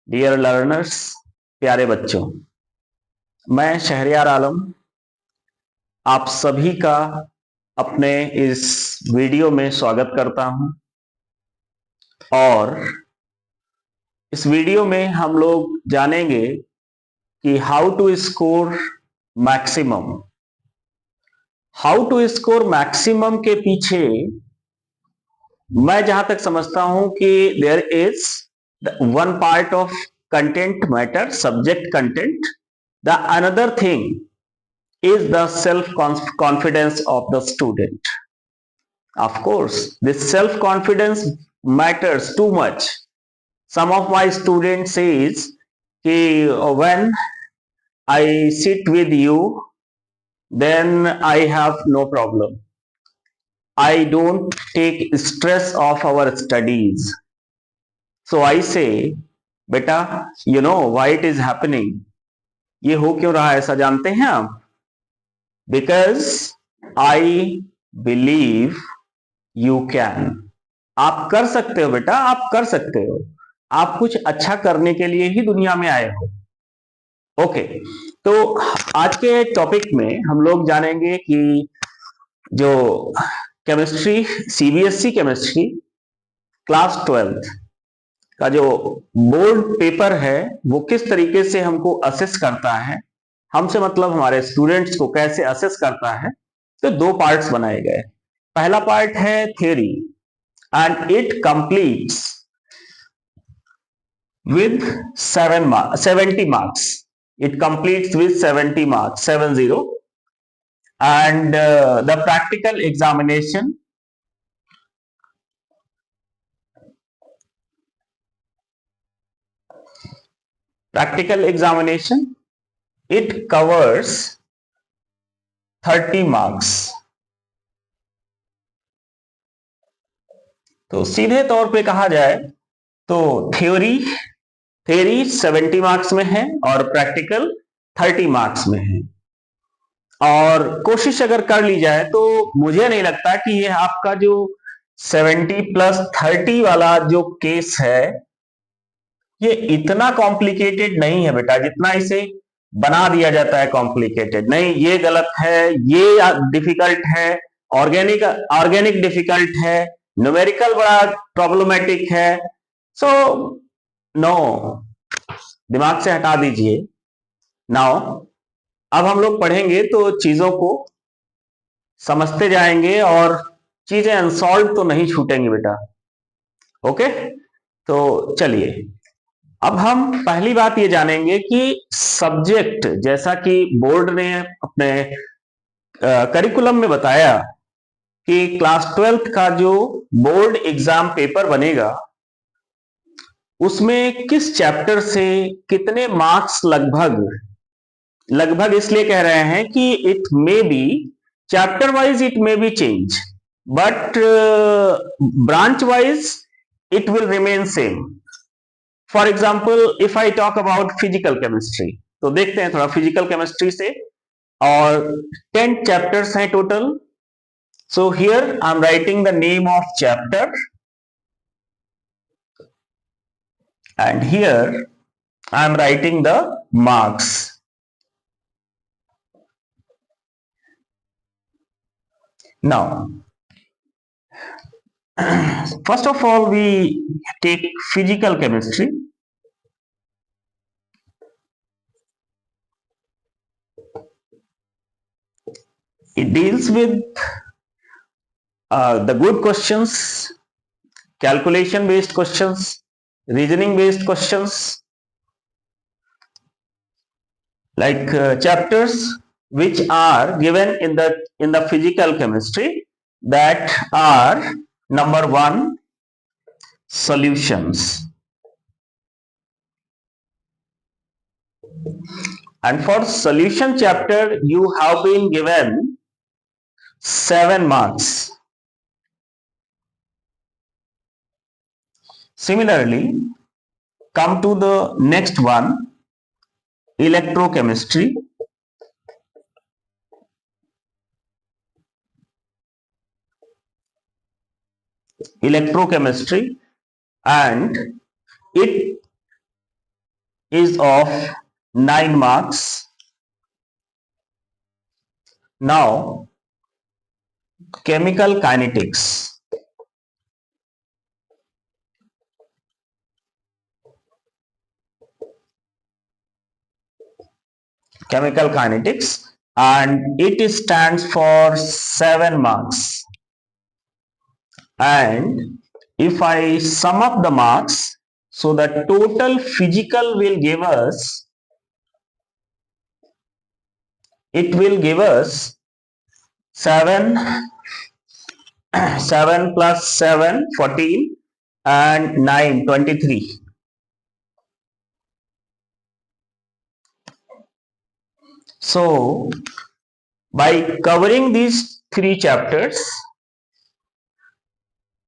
Dear learners, प्यारे बच्चों, मैं शहरियार आलम आप सभी का अपने इस वीडियो में स्वागत करता हूं। और इस वीडियो में हम लोग जानेंगे कि how to score maximum. How to score maximum के पीछे मैं जहां तक समझता हूं कि there is one part of content matter, subject content. The another thing is the self confidence of the student. Of course, this self confidence matters too much. Some of my students says when I sit with you, then I have no problem. I don't take stress of our studies. So I say, beta, you know why it is happening? ये हो क्यों रहा है, ऐसा जानते हैं आप? Because I believe you can. आप कर सकते हो बेटा, आप कर सकते हो। आप कुछ अच्छा करने के लिए ही दुनिया में आए हो। ओके, तो आज के टॉपिक में हम लोग जानेंगे कि जो केमिस्ट्री, सीबीएसई केमिस्ट्री क्लास 12 का जो बोर्ड पेपर है वो किस तरीके से हमको असेस करता है, हमसे मतलब हमारे स्टूडेंट्स को कैसे असेस करता है। तो दो पार्ट्स बनाए गए। पहला पार्ट है theory and it completes with 70 marks. It completes with 70 marks, 70. And the practical examination it covers 30 marks. तो सीधे तौर पे कहा जाए तो थ्योरी 70 मार्क्स में है और प्रैक्टिकल 30 मार्क्स में है। और कोशिश अगर कर ली जाए तो मुझे नहीं लगता कि ये आपका जो 70 प्लस 30 वाला जो केस है ये इतना कॉम्प्लिकेटेड नहीं है बेटा, जितना इसे बना दिया जाता है कॉम्प्लिकेटेड। नहीं, ये गलत है, ये डिफिकल्ट है, ऑर्गेनिक डिफिकल्ट है, न्यूमेरिकल बड़ा प्रॉब्लमेटिक है। सो नो, दिमाग से हटा दीजिए। नाउ अब हम लोग पढ़ेंगे तो चीजों को समझते जाएंगे और चीजें अनसॉल्व तो नहीं छूटेंगी बेटा। ओके, तो चलिए अब हम पहली बात ये जानेंगे कि सब्जेक्ट, जैसा कि बोर्ड ने अपने करिकुलम में बताया कि क्लास 12 का जो बोर्ड एग्जाम पेपर बनेगा उसमें किस चैप्टर से कितने मार्क्स लगभग इसलिए कह रहे हैं कि it may be chapter wise, it may be change, but branch wise it will remain same. For example if I talk about physical chemistry, तो देखते हैं थोड़ा फिजिकल केमिस्ट्री से। और 10 चैप्टर्स हैं total. So here I am writing the name of chapter and here I am writing the marks. Now first of all we take physical chemistry. It deals with the good questions, calculation based questions, reasoning based questions, like chapters which are given in the physical chemistry, that are number 1 solutions, and for solution chapter you have been given 7 marks. Similarly, come to the next one, electrochemistry. And it is of 9 marks. Now, chemical kinetics. Chemical kinetics, and it stands for 7 marks. And if I sum up the marks, so the total physical will give us, it will give us 7 7 plus 7 14 and 9 23. So by covering these 3 chapters,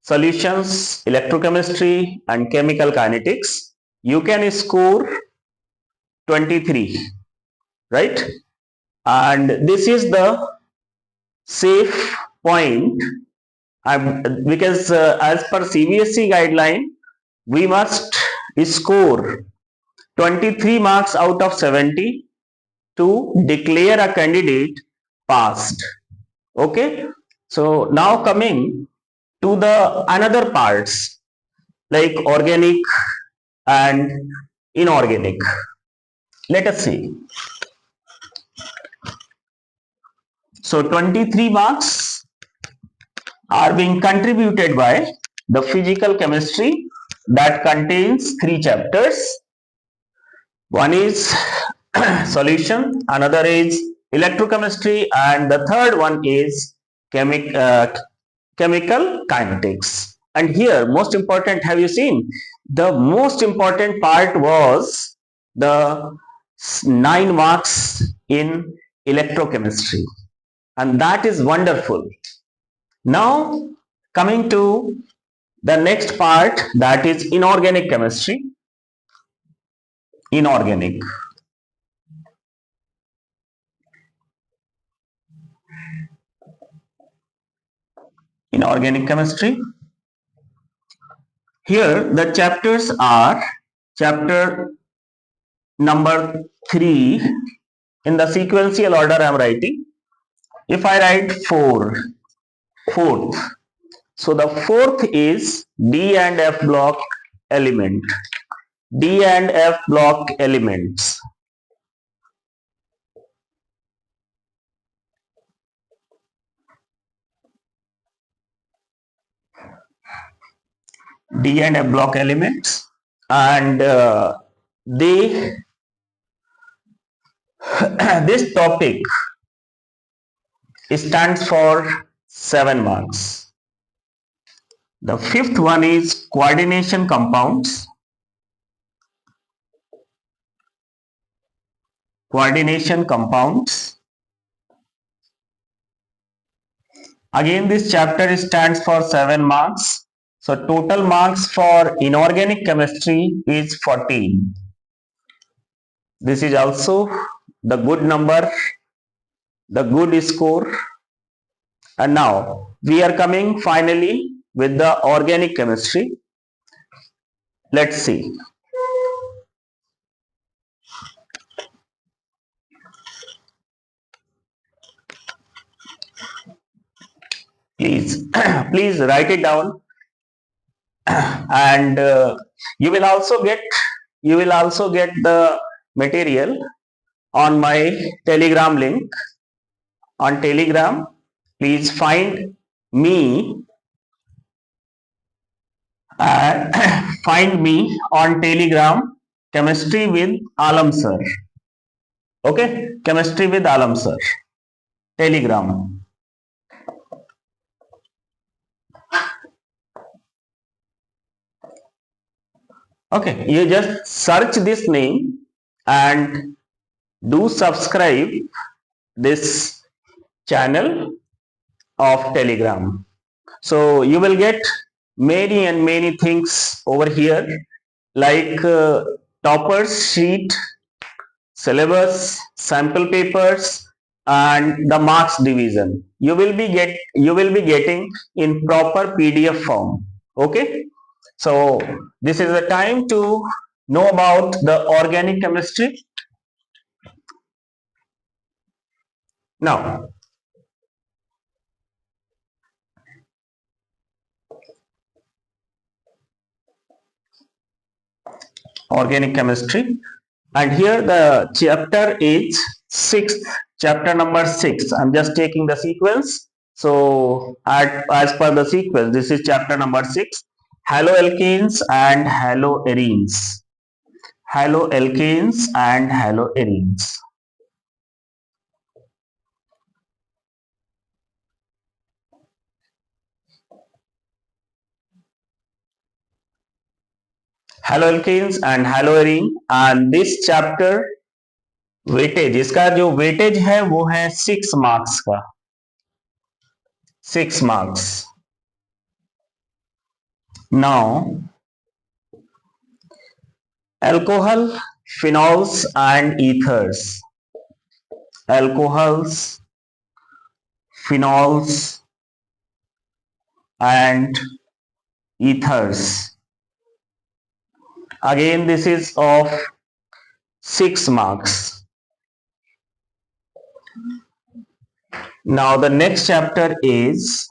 solutions, electrochemistry and chemical kinetics, you can score 23, right? And this is the safe point, because as per CBSE guideline, we must score 23 marks out of 70 to declare a candidate passed. Okay, so now coming to the another parts like organic and inorganic. Let us see. So 23 marks are being contributed by the physical chemistry that contains 3 chapters. One is solution, another is electrochemistry, and the third one is chemical kinetics. And here, most important, have you seen? The most important part was the 9 marks in electrochemistry, and that is wonderful. Now, coming to the next part, that is inorganic chemistry. Inorganic. Inorganic chemistry. Here the chapters are chapter number 3 in the sequential order I am writing. If I write 4th, so the 4th is D and F block element. D and F block elements. D and F block elements, and they this topic stands for 7 marks. The 5th one is coordination compounds. Coordination compounds. Again, this chapter stands for 7 marks. So total marks for inorganic chemistry is 14. This is also the good number, the good score. And now we are coming finally with the organic chemistry. Let's see. Please, please write it down, and you will also get the material on my Telegram link. On Telegram, please find me find me on Telegram, Chemistry with Alam sir. Okay, Chemistry with Alam sir, Telegram. Okay, you just search this name and do subscribe this channel of Telegram. So you will get many and many things over here, like toppers sheet, syllabus, sample papers, and the marks division. You will be getting in proper PDF form. Okay, so this is the time to know about the organic chemistry? Now, organic chemistry, and here the chapter is sixth, chapter number 6. I'm just taking the sequence. So as per the sequence, this is chapter number 6, haloalkanes and haloarenes. Haloalkanes and haloarenes. Haloalkanes and haloarene, and this chapter weightage, इसका जो weightage है वो है 6 marks का, 6 marks. Now alcohol, phenols and ethers. Alcohols, phenols and ethers. Again, this is of 6 marks. Now the next chapter is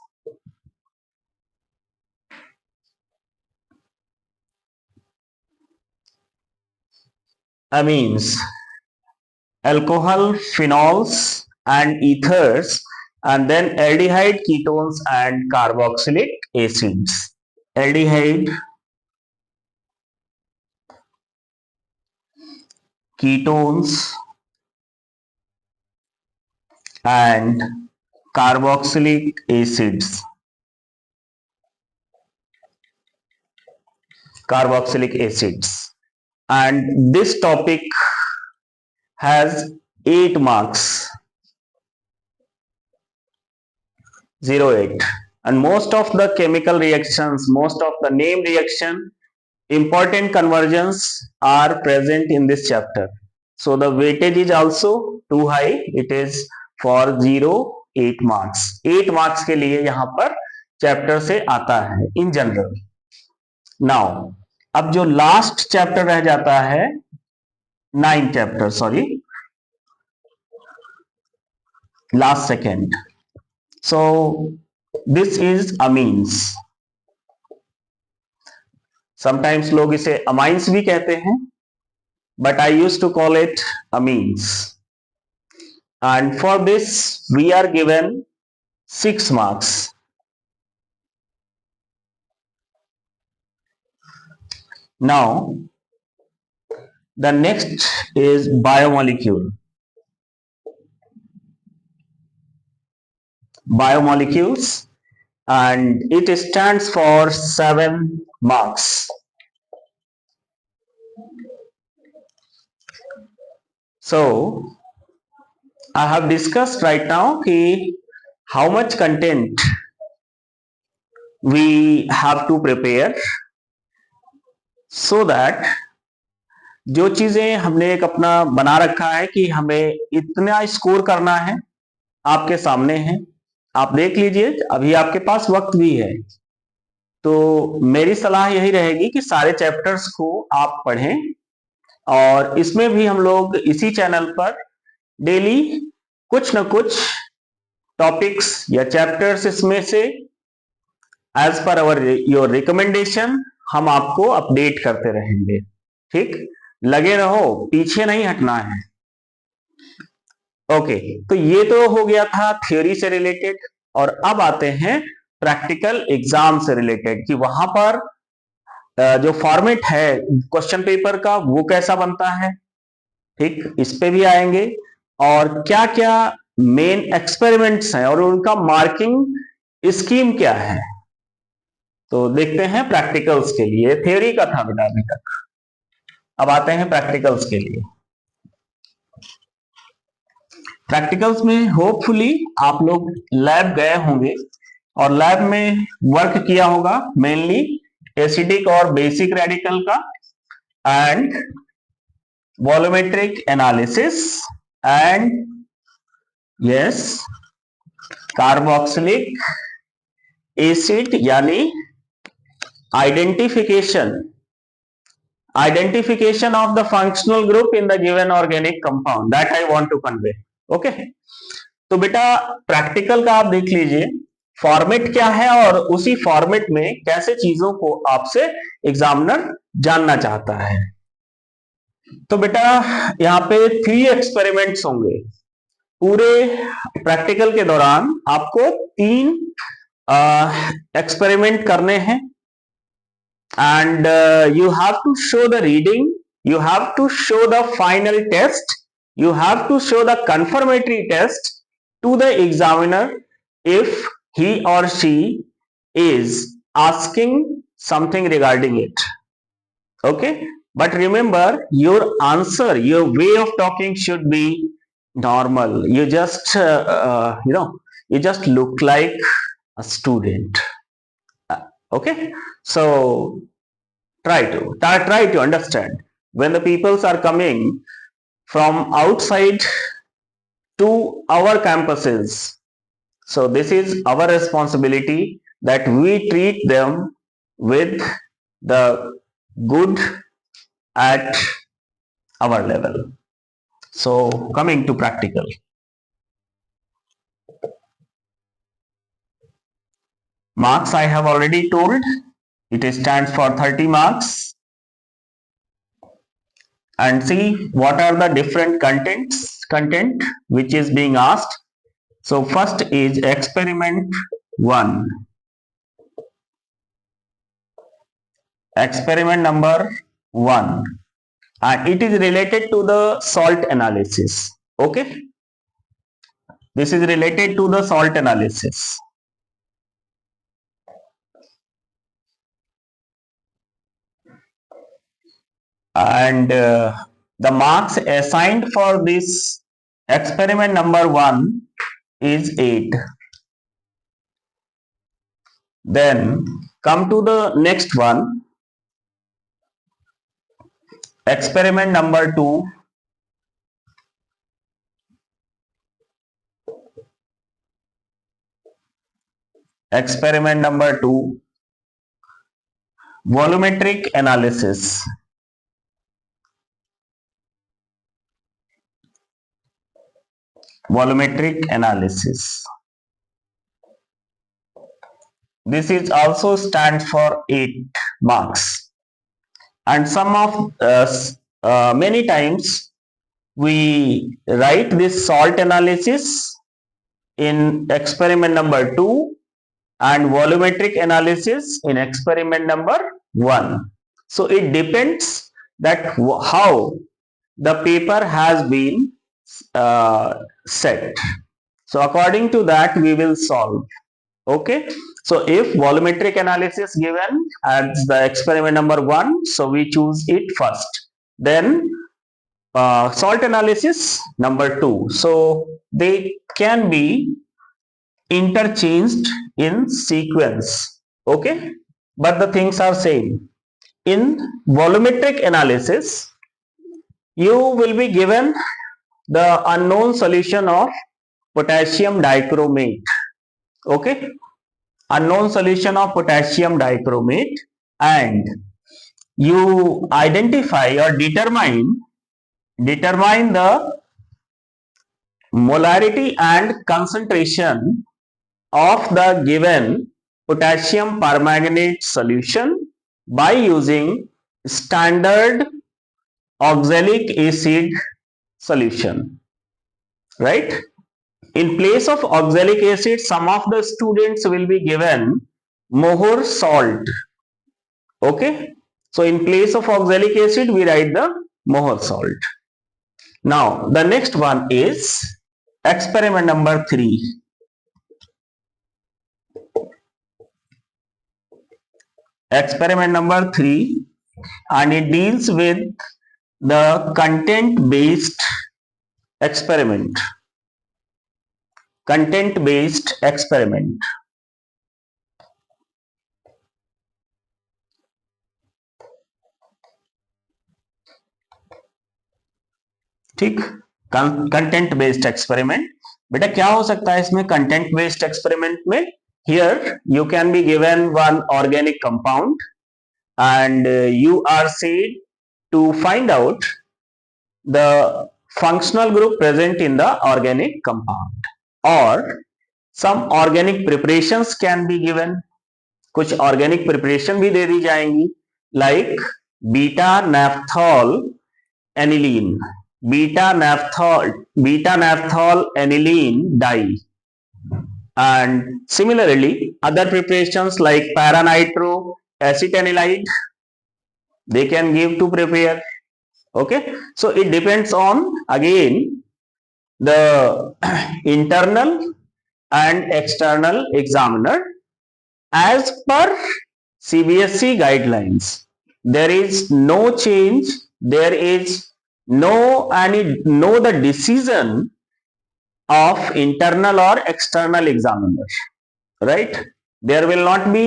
amines, alcohol, phenols and ethers, and then aldehyde, ketones and carboxylic acids. Aldehyde, ketones and carboxylic acids. Carboxylic acids. And this topic has 8 marks. 08. And most of the chemical reactions, most of the name reaction, important conversions are present in this chapter. So the weightage is also too high. It is for 8 marks. 8 marks के लिए यहाँ पर chapter से आता है in general. Now अब जो last chapter रह जाता है, 9 chapter, sorry, last second. So this is amines. Sometimes लोग इसे अमाइंस भी कहते हैं, but I used to call it amines. And for this we are given 6 marks. Now the next is biomolecule. Biomolecules, and it stands for 7 marks. So I have discussed right now how much content we have to prepare so that जो चीजें हमने एक अपना बना रखा है कि हमें इतना स्कोर करना है, आपके सामने है, आप देख लीजिए, अभी आपके पास वक्त भी है. तो मेरी सलाह यही रहेगी कि सारे चैप्टर्स को आप पढ़ें, और इसमें भी हम लोग इसी चैनल पर डेली कुछ न कुछ टॉपिक्स या चैप्टर्स इसमें से as per our your recommendation हम आपको अपडेट करते रहेंगे. ठीक, लगे रहो, पीछे नहीं हटना है. ओके, तो ये तो हो गया था थ्योरी से रिलेटेड. और अब आते हैं प्रैक्टिकल एग्जाम से रिलेटेड कि वहां पर जो फॉर्मेट है क्वेश्चन पेपर का वो कैसा बनता है. ठीक, इस पे भी आएंगे, और क्या क्या मेन एक्सपेरिमेंट्स हैं और उनका मार्किंग स्कीम क्या है. तो देखते हैं प्रैक्टिकल्स के लिए. थ्योरी का था बेटा अभी तक, अब आते हैं प्रैक्टिकल्स के लिए. प्रैक्टिकल्स में होपफुली आप लोग लैब गए होंगे और लैब में वर्क किया होगा, मेनली एसिडिक और बेसिक रेडिकल का, and volumetric analysis, and yes carboxylic acid यानी identification identification of the functional group in the given organic compound, that I want to convey. Okay, तो बेटा प्रैक्टिकल का आप देख लीजिए फॉर्मेट क्या है और उसी फॉर्मेट में कैसे चीजों को आपसे एग्जामिनर जानना चाहता है। तो बेटा यहाँ पे 3 एक्सपेरिमेंट्स होंगे पूरे प्रैक्टिकल के दौरान, आपको 3 एक्सपेरिमेंट करने हैं and you have to show the reading, you have to show the final test, you have to show the confirmatory test to the examiner if he or she is asking something regarding it. Okay, but remember your answer, your way of talking should be normal. You just you just look like a student. Okay, so try to understand when the peoples are coming from outside to our campuses, so this is our responsibility that we treat them with the good at our level. So coming to practical, marks I have already told, it stands for 30 marks. And see what are the different content which is being asked. So first is experiment 1. Experiment number 1, and it is related to the salt analysis. Okay, this is related to the salt analysis. And the marks assigned for this experiment number 1 is 8. Then come to the next one, experiment number 2. Experiment number 2, volumetric analysis. Volumetric analysis. This is also stands for 8 marks. And some of many times we write this salt analysis in experiment number 2 and volumetric analysis in experiment number 1. So it depends that how the paper has been set. So according to that we will solve. Okay, so if volumetric analysis given as the experiment number 1, so we choose it first, then salt analysis number 2. So they can be interchanged in sequence. Okay, but the things are same. In volumetric analysis you will be given the unknown solution of potassium dichromate. Okay, unknown solution of potassium dichromate, and you identify or determine the molarity and concentration of the given potassium permanganate solution by using standard oxalic acid solution, right? In place of oxalic acid, some of the students will be given Mohor salt. Okay, so in place of oxalic acid we write the Mohor salt. Now the next one is experiment number 3. Experiment number 3, and it deals with the content based experiment. Content based experiment. ठीक, content based experiment. बेटा क्या हो सकता है इसमें content based experiment में? Here you can be given one organic compound and you are said to find out the functional group present in the organic compound, or some organic preparations can be given. कुछ organic preparation भी दे दी जाएंगी, like beta naphthol aniline, beta naphthol aniline dye, and similarly other preparations like paranitro acetanilide they can give to prepare. Okay, so it depends on again the internal and external examiner. As per CBSE guidelines, there is no change, there is no the decision of internal or external examiner, right? There will not be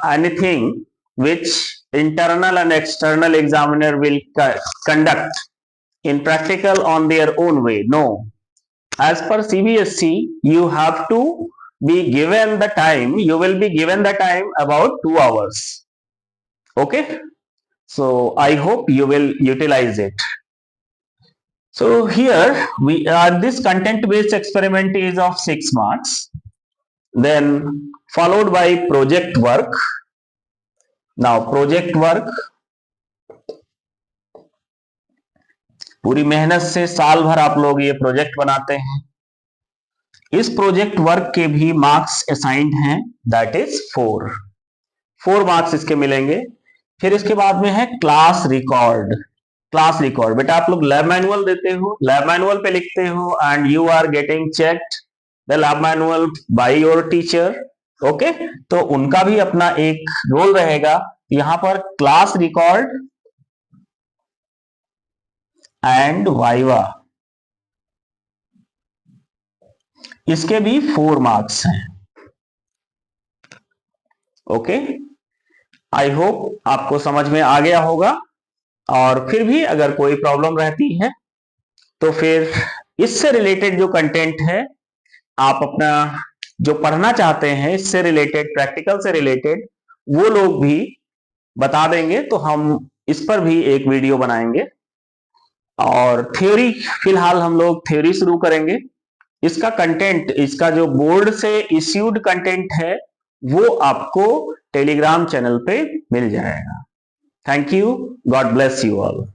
anything which internal and external examiner will conduct in practical on their own way. No, as per CBSE, you have to be given the time, you will be given the time about 2 hours. Okay, so I hope you will utilize it. So here we are, this content based experiment is of 6 marks, then followed by project work. Now project work पूरी मेहनत से साल भर आप लोग ये project बनाते हैं, इस प्रोजेक्ट वर्क के भी मार्क्स असाइंड हैं, दैट इज 4 मार्क्स इसके मिलेंगे। फिर इसके बाद में है क्लास रिकॉर्ड। क्लास रिकॉर्ड बेटा आप लोग लैब मैनुअल देते हो, लैब मैनुअल पे लिखते हो and you are getting checked the lab manual by your teacher. Okay, तो उनका भी अपना एक रोल रहेगा। यहां पर क्लास रिकॉर्ड एंड वाइवा, इसके भी 4 मार्क्स हैं। ओके, आई होप आपको समझ में आ गया होगा, और फिर भी अगर कोई प्रॉब्लम रहती है तो फिर इससे रिलेटेड जो कंटेंट है आप अपना जो पढ़ना चाहते हैं इससे रिलेटेड, प्रैक्टिकल से रिलेटेड, वो लोग भी बता देंगे तो हम इस पर भी एक वीडियो बनाएंगे। और थ्योरी फिलहाल हम लोग थ्योरी शुरू करेंगे। इसका कंटेंट, इसका जो बोर्ड से इश्यूड कंटेंट है वो आपको टेलीग्राम चैनल पे मिल जाएगा। Thank you, God bless you all.